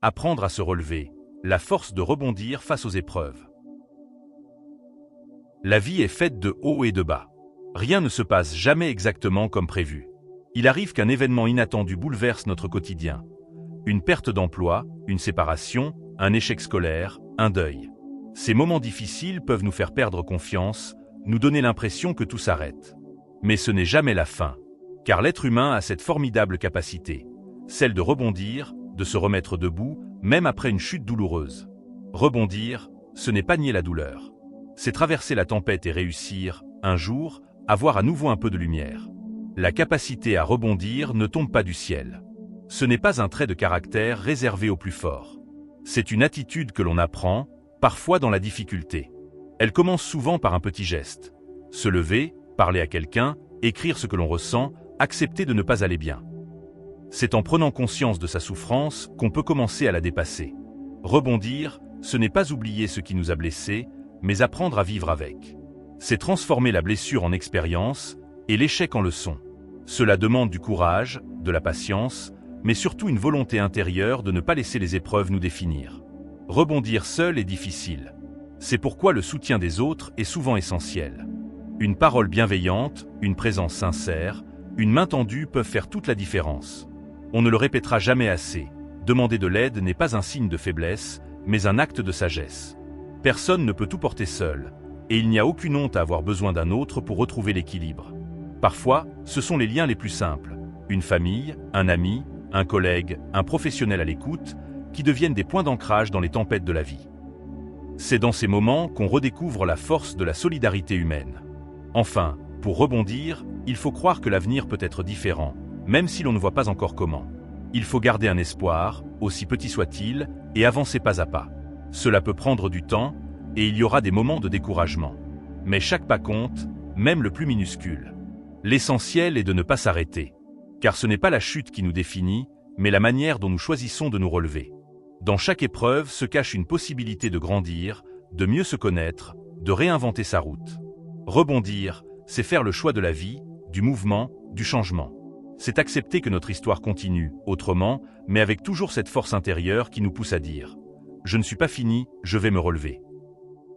apprendre à se relever, la force de rebondir face aux épreuves. La vie est faite de hauts et de bas. Rien ne se passe jamais exactement comme prévu. Il arrive qu'un événement inattendu bouleverse notre quotidien. Une perte d'emploi, une séparation, un échec scolaire, un deuil. Ces moments difficiles peuvent nous faire perdre confiance, nous donner l'impression que tout s'arrête. Mais ce n'est jamais la fin, car l'être humain a cette formidable capacité, celle de rebondir, de se remettre debout, même après une chute douloureuse. Rebondir, ce n'est pas nier la douleur. C'est traverser la tempête et réussir, un jour, à voir à nouveau un peu de lumière. La capacité à rebondir ne tombe pas du ciel. Ce n'est pas un trait de caractère réservé aux plus forts. C'est une attitude que l'on apprend, parfois dans la difficulté. Elle commence souvent par un petit geste. Se lever, parler à quelqu'un, écrire ce que l'on ressent, accepter de ne pas aller bien. C'est en prenant conscience de sa souffrance qu'on peut commencer à la dépasser. Rebondir, ce n'est pas oublier ce qui nous a blessés, mais apprendre à vivre avec. C'est transformer la blessure en expérience et l'échec en leçon. Cela demande du courage, de la patience, mais surtout une volonté intérieure de ne pas laisser les épreuves nous définir. Rebondir seul est difficile. C'est pourquoi le soutien des autres est souvent essentiel. Une parole bienveillante, une présence sincère, une main tendue peuvent faire toute la différence. On ne le répétera jamais assez. Demander de l'aide n'est pas un signe de faiblesse, mais un acte de sagesse. Personne ne peut tout porter seul, et il n'y a aucune honte à avoir besoin d'un autre pour retrouver l'équilibre. Parfois, ce sont les liens les plus simples. Une famille, un ami, un collègue, un professionnel à l'écoute, qui deviennent des points d'ancrage dans les tempêtes de la vie. C'est dans ces moments qu'on redécouvre la force de la solidarité humaine. Enfin, pour rebondir, il faut croire que l'avenir peut être différent, même si l'on ne voit pas encore comment. Il faut garder un espoir, aussi petit soit-il, et avancer pas à pas. Cela peut prendre du temps, et il y aura des moments de découragement. Mais chaque pas compte, même le plus minuscule. L'essentiel est de ne pas s'arrêter. Car ce n'est pas la chute qui nous définit, mais la manière dont nous choisissons de nous relever. Dans chaque épreuve se cache une possibilité de grandir, de mieux se connaître, de réinventer sa route. Rebondir, c'est faire le choix de la vie, du mouvement, du changement. C'est accepter que notre histoire continue, autrement, mais avec toujours cette force intérieure qui nous pousse à dire « Je ne suis pas fini, je vais me relever ».